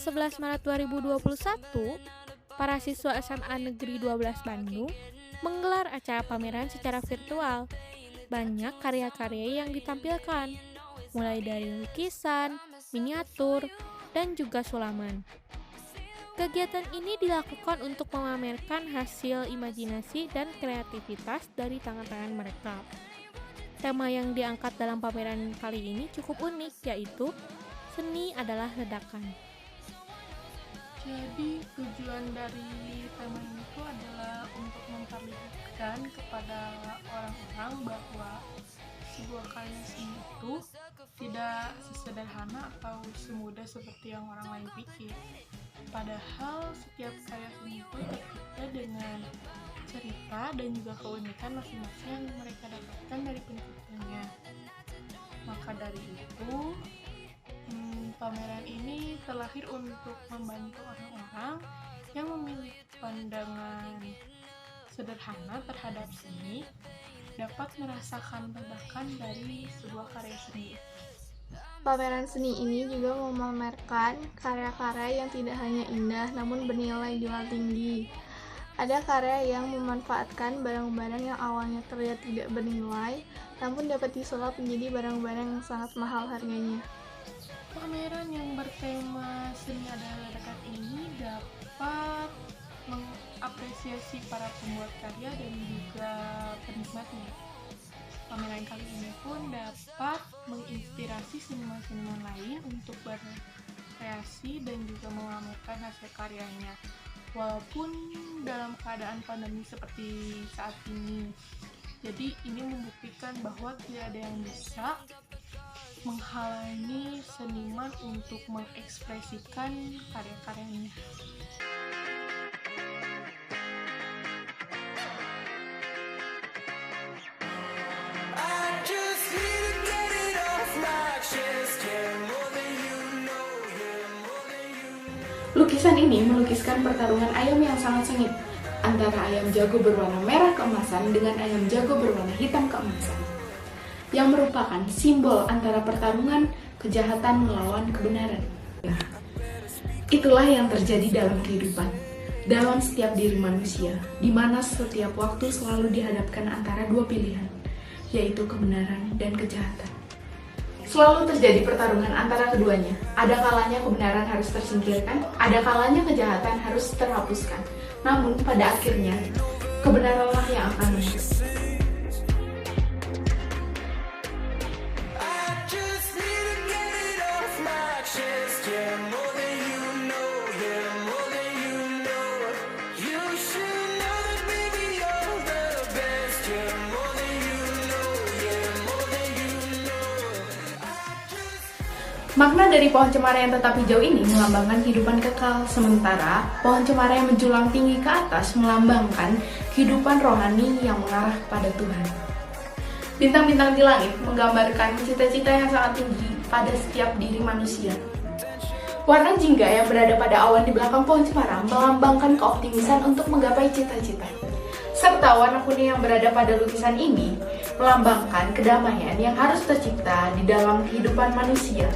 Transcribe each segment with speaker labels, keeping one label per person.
Speaker 1: 11 Maret 2021, para siswa SMA Negeri 12 Bandung menggelar acara pameran secara virtual. Banyak karya-karya yang ditampilkan, mulai dari lukisan, miniatur, dan juga sulaman. Kegiatan ini dilakukan untuk memamerkan hasil imajinasi dan kreativitas dari tangan-tangan mereka. Tema yang diangkat dalam pameran kali ini cukup unik, yaitu seni adalah ledakan.
Speaker 2: Jadi tujuan dari tema ini itu adalah untuk memperlihatkan kepada orang-orang bahwa sebuah karya seni itu tidak sesederhana atau semudah seperti yang orang lain pikir. Padahal setiap karya seni itu tercipta dengan cerita dan juga keunikan masing-masing yang mereka dapatkan dari penciptanya. Maka dari itu, pameran ini terlahir untuk membantu orang-orang yang memiliki pandangan sederhana terhadap seni dapat merasakan ledakan dari sebuah karya seni.
Speaker 3: Pameran seni ini juga memamerkan karya-karya yang tidak hanya indah namun bernilai jual tinggi. Ada karya yang memanfaatkan barang-barang yang awalnya terlihat tidak bernilai, namun dapat disulap menjadi barang-barang yang sangat mahal harganya.
Speaker 2: Pameran yang bertema seni adalah ledakan ini dapat mengapresiasi para pembuat karya dan juga penikmatnya. Pameran kali ini pun dapat menginspirasi seniman-seniman lain untuk berkreasi dan juga memamerkan hasil karyanya. Walaupun dalam keadaan pandemi seperti saat ini. Jadi ini membuktikan bahwa tidak ada yang bisa menghalangi seniman untuk mengekspresikan karya-karyanya.
Speaker 4: Lukisan ini melukiskan pertarungan ayam yang sangat sengit antara ayam jago berwarna merah keemasan dengan ayam jago berwarna hitam keemasan, yang merupakan simbol antara pertarungan kejahatan melawan kebenaran. Itulah yang terjadi dalam kehidupan, dalam setiap diri manusia, di mana setiap waktu selalu dihadapkan antara dua pilihan, yaitu kebenaran dan kejahatan. Selalu terjadi pertarungan antara keduanya. Ada kalanya kebenaran harus tersingkirkan, ada kalanya kejahatan harus terhapuskan. Namun pada akhirnya, kebenaranlah yang akan menang. Makna dari pohon cemara yang tetap hijau ini melambangkan kehidupan kekal, sementara pohon cemara yang menjulang tinggi ke atas melambangkan kehidupan rohani yang mengarah kepada Tuhan. Bintang-bintang di langit menggambarkan cita-cita yang sangat tinggi pada setiap diri manusia. Warna jingga yang berada pada awan di belakang pohon cemara melambangkan keoptimisan untuk menggapai cita-cita. Serta warna kuning yang berada pada lukisan ini melambangkan kedamaian yang harus tercipta di dalam kehidupan manusia.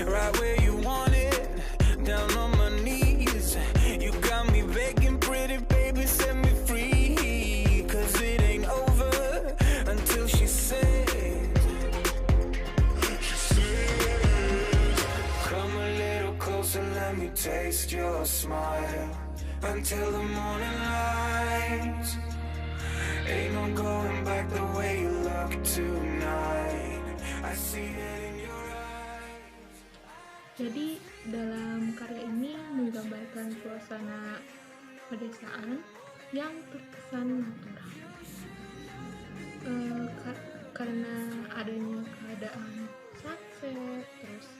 Speaker 5: Right where you want it, down on my knees. You got me begging, pretty baby, set me free. Cause it ain't over until she says, come a little closer, let me taste your smile. Until the morning light, ain't no going back the way you look tonight. I see it in your eyes.
Speaker 2: Jadi dalam karya ini menggambarkan suasana pedesaan yang terkesan natural. Karena adanya keadaan sunset, terus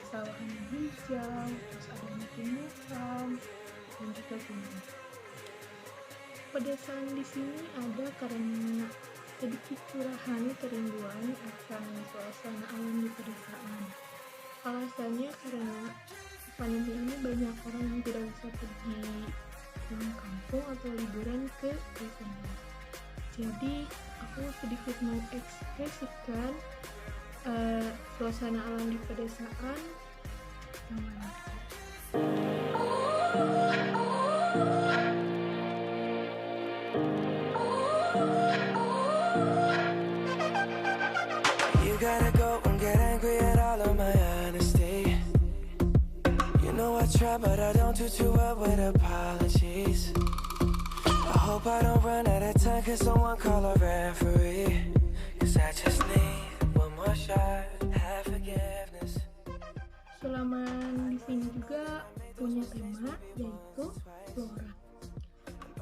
Speaker 2: pesawahan yang hijau, terus adanya tumbuhan dan juga gunung. Pedesaan di sini ada karena sedikit curahan kerinduan akan suasana alam di pedesaan. Alasannya karena pandemi ini banyak orang yang tidak bisa pergi pulang kampung atau liburan ke desanya. Jadi aku sedikit mengekspresikan suasana alam di pedesaan yang
Speaker 5: try, but I don't do too well with apologies. I hope I don't run out of time, cause someone call a referee. Cause I just need one more shot, have forgiveness.
Speaker 2: Sulaman di sini juga punya tema yaitu flora.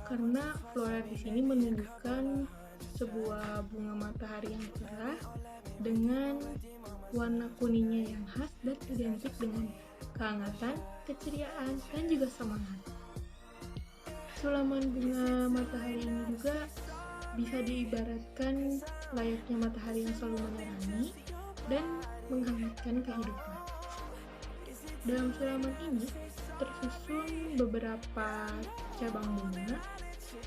Speaker 2: Karena flora di sini menunjukkan sebuah bunga matahari yang cerah dengan warna kuningnya yang khas dan identik dengan kehangatan, keceriaan, dan juga semangat. Sulaman bunga matahari ini juga bisa diibaratkan layaknya matahari yang selalu menerangi dan menghangatkan kehidupan. Dalam sulaman ini tersusun beberapa cabang bunga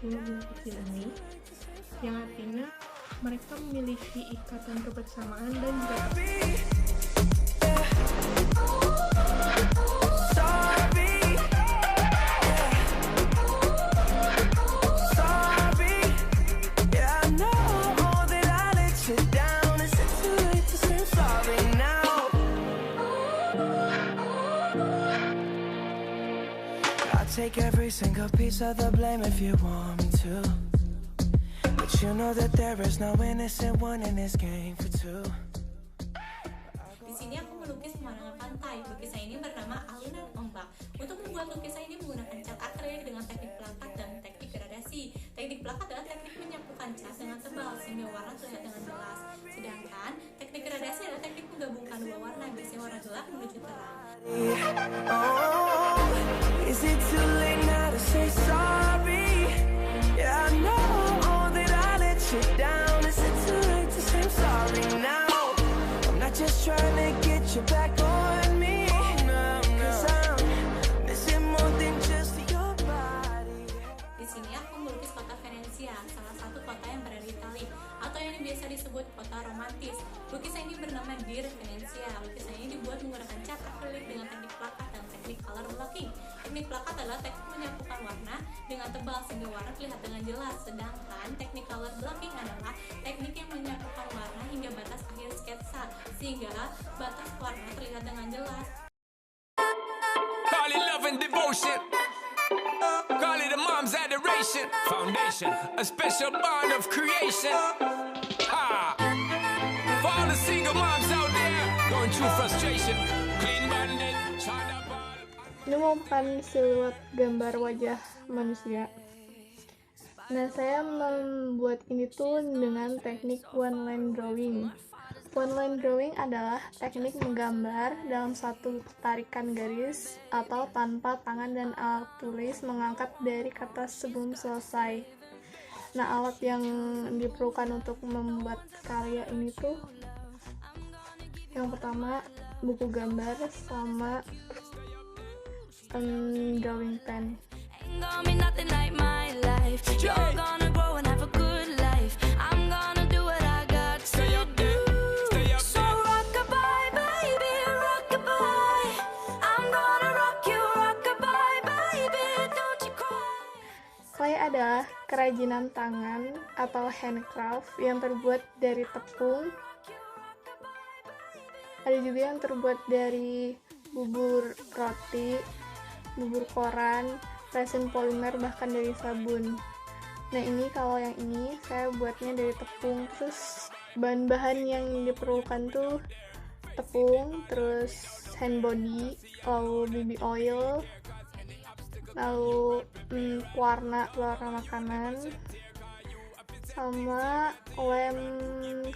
Speaker 2: kecil ini, yang artinya mereka memiliki ikatan kebersamaan dan juga
Speaker 5: Take every single piece of the blame if you want me to, but you know that there is no innocent one in this game for two.
Speaker 6: Di sini aku melukis pemandangan pantai. Lukisan ini bernama Alunan Ombak. Untuk membuat lukisan ini menggunakan cat akrilik dengan teknik plakat dan teknik gradasi. Teknik plakat adalah teknik menyapukan cat dengan tebal sehingga warna terlihat dengan jelas. Sedangkan teknik gradasi adalah teknik menggabungkan dua warna, biasanya warna gelap menuju terang.
Speaker 5: Is it too late now to say sorry? Yeah, I know that I let you down. Is it too late to say I'm sorry now? I'm not just trying to get you back on me, cause I'm missing more than just your body.
Speaker 6: Di sini aku melukis kota Venezia, salah satu kota yang berada di Itali, atau yang biasa disebut kota romantis. Lukisan ini bernama Dear Venezia. Lukisan ini dibuat menggunakan cat akrilik dengan teknik plakat dan teknik color blocking. Teknik plakat adalah teknik menyapukan warna dengan tebal sehingga warna terlihat dengan jelas, sedangkan teknik color blocking adalah teknik yang menyapukan warna hingga batas akhir sketsa sehingga batas warna terlihat dengan jelas.
Speaker 5: Call it love and devotion. Call it a mom's adoration. Foundation, a special bond of creation. Ha! For all the single moms out there going through frustration, clean bandit, China ball.
Speaker 3: Ini merupakan siluet gambar wajah manusia. Nah, saya membuat ini tuh dengan teknik one line drawing. One line drawing adalah teknik menggambar dalam satu tarikan garis atau tanpa tangan dan alat tulis mengangkat dari kertas sebelum selesai. Nah, alat yang diperlukan untuk membuat karya ini tuh yang pertama buku gambar sama drawing pen. Clay adalah kerajinan tangan atau handcraft yang terbuat dari tepung. Ada juga yang terbuat dari bubur roti, bubur koran, resin polimer, bahkan dari sabun. Nah, ini kalau yang ini saya buatnya dari tepung. Terus bahan-bahan yang diperlukan tuh tepung, terus hand body, lalu BB oil, lalu warna makanan, sama lem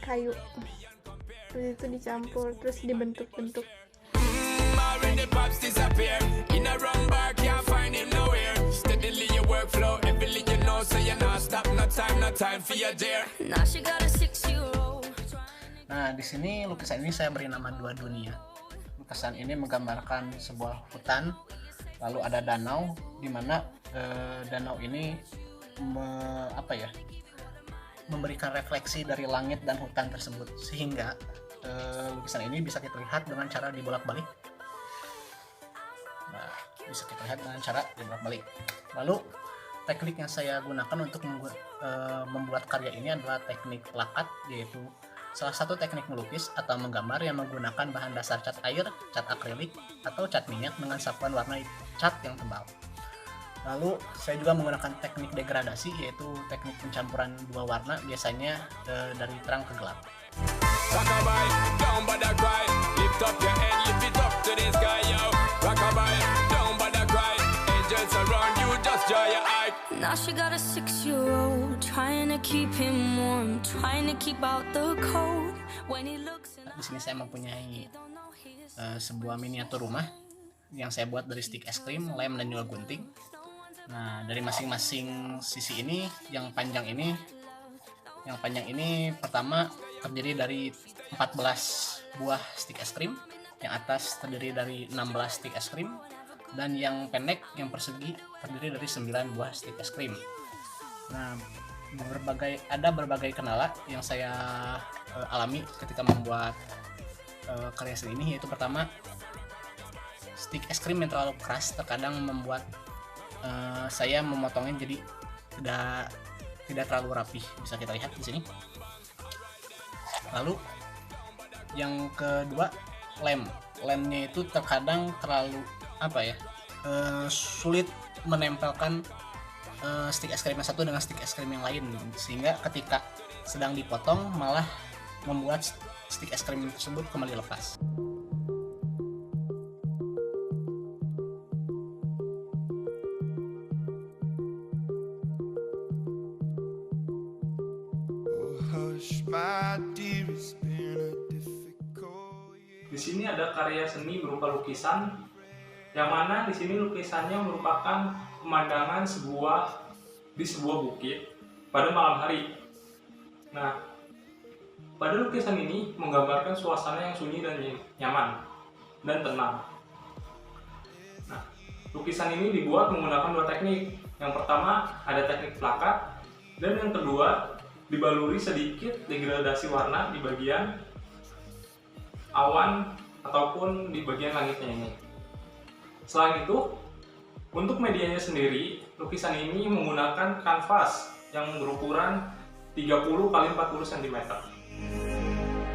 Speaker 3: kayu. Terus itu dicampur, terus dibentuk-bentuk.
Speaker 5: Already pops disappear in a wrong bar, can't find him nowhere. Steadily your workflow, everything you know, so you're not stop, no time for your dear.
Speaker 7: Now she got a 6-year-old.
Speaker 8: Nah, di sini lukisan ini saya beri nama Dua Dunia. Lukisan ini menggambarkan sebuah hutan, lalu ada danau, di mana danau ini memberikan refleksi dari langit dan hutan tersebut, sehingga lukisan ini bisa kita lihat dengan cara dibolak-balik. Nah, bisa kita lihat dengan cara dibolak-balik. Lalu teknik yang saya gunakan untuk membuat karya ini adalah teknik plakat, yaitu salah satu teknik melukis atau menggambar yang menggunakan bahan dasar cat air, cat akrilik, atau cat minyak dengan sapuan warna cat yang tebal. Lalu saya juga menggunakan teknik degradasi, yaitu teknik pencampuran dua warna, biasanya dari terang ke gelap.
Speaker 7: Now she got a 6-year-old, trying to keep him warm, trying to keep out the cold. When he looks in
Speaker 8: Di sini saya mempunyai sebuah miniatur rumah yang saya buat dari stik es krim, lem, dan juga gunting. Nah, dari masing-masing sisi ini, yang panjang ini pertama terdiri dari 14 buah stik es krim, yang atas terdiri dari 16 stik es krim, dan yang pendek, yang persegi, terdiri dari 9 buah stik es krim. Nah, ada berbagai kendala yang saya alami ketika membuat karya seni ini, yaitu pertama, stik es krim yang terlalu keras terkadang membuat saya memotongnya jadi tidak terlalu rapi, bisa kita lihat di sini. Lalu yang kedua, lemnya itu terkadang terlalu sulit menempelkan stik es krim yang satu dengan stik es krim yang lain, sehingga ketika sedang dipotong malah membuat stik es krim tersebut kembali lepas.
Speaker 9: Di sini ada karya seni berupa lukisan, yang mana di sini lukisannya merupakan pemandangan di sebuah bukit pada malam hari. Nah, pada lukisan ini menggambarkan suasana yang sunyi dan nyaman dan tenang. Nah, lukisan ini dibuat menggunakan dua teknik. Yang pertama ada teknik plakat, dan yang kedua dibaluri sedikit degradasi warna di bagian awan ataupun di bagian langitnya ini. Selain itu, untuk medianya sendiri, lukisan ini menggunakan kanvas yang berukuran 30 x 40 cm.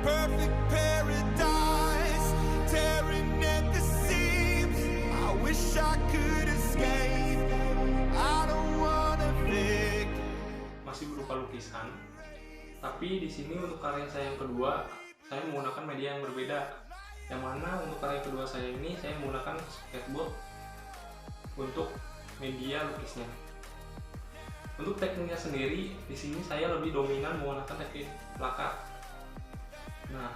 Speaker 5: Perfect paradise, tearing at the seams. I wish I could escape. I don't wanna think.
Speaker 9: Masih berupa lukisan, tapi di sini untuk karya saya yang kedua, saya menggunakan media yang berbeda. Yang mana untuk karya kedua saya ini, saya menggunakan sketchbook untuk media lukisnya. Untuk tekniknya sendiri, di sini saya lebih dominan menggunakan teknik plakat. Nah,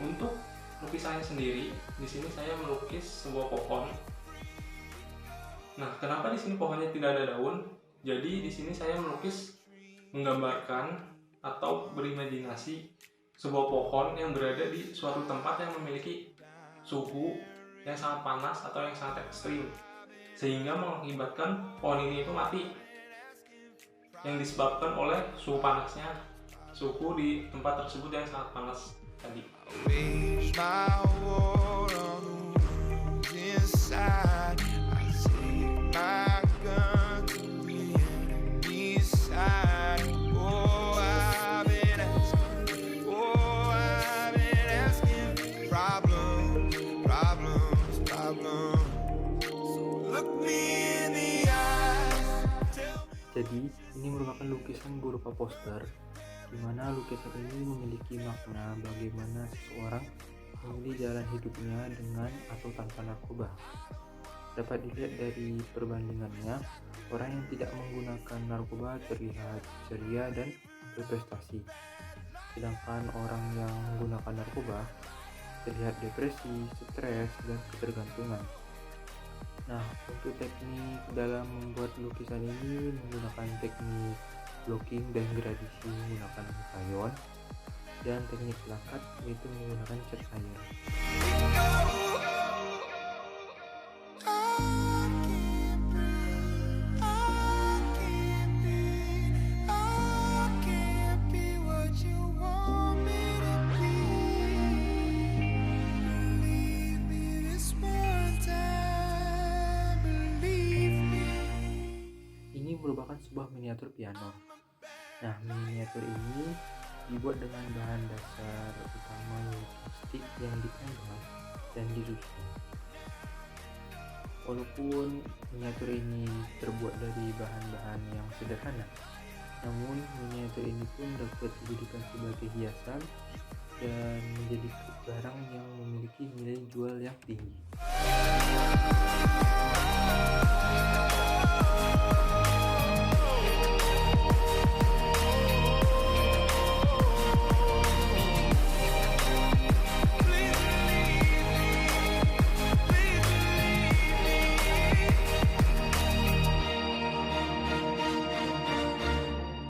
Speaker 9: untuk lukisannya sendiri, di sini saya melukis sebuah pohon. Nah, kenapa di sini pohonnya tidak ada daun? Jadi di sini saya menggambarkan atau berimajinasi sebuah pohon yang berada di suatu tempat yang memiliki suhu yang sangat panas atau yang sangat ekstrim, sehingga mengakibatkan pohon ini itu mati, yang disebabkan oleh suhu panasnya, suhu di tempat tersebut yang sangat panas tadi.
Speaker 10: Jadi, ini merupakan lukisan berupa poster, di mana lukisan ini memiliki makna bagaimana seseorang memilih jalan hidupnya dengan atau tanpa narkoba. Dapat dilihat dari perbandingannya, orang yang tidak menggunakan narkoba terlihat ceria dan berprestasi, sedangkan orang yang menggunakan narkoba terlihat depresi, stres, dan ketergantungan. Nah, untuk teknik dalam membuat lukisan ini menggunakan teknik blocking dan gradasi menggunakan crayon, dan teknik plakat yaitu menggunakan cat air. Merupakan sebuah miniatur piano. Nah, miniatur ini dibuat dengan bahan dasar utama yaitu plastik yang dipanggang dan disusun. Walaupun miniatur ini terbuat dari bahan-bahan yang sederhana, namun miniatur ini pun dapat dijadikan sebagai hiasan dan menjadi barang yang memiliki nilai jual yang tinggi.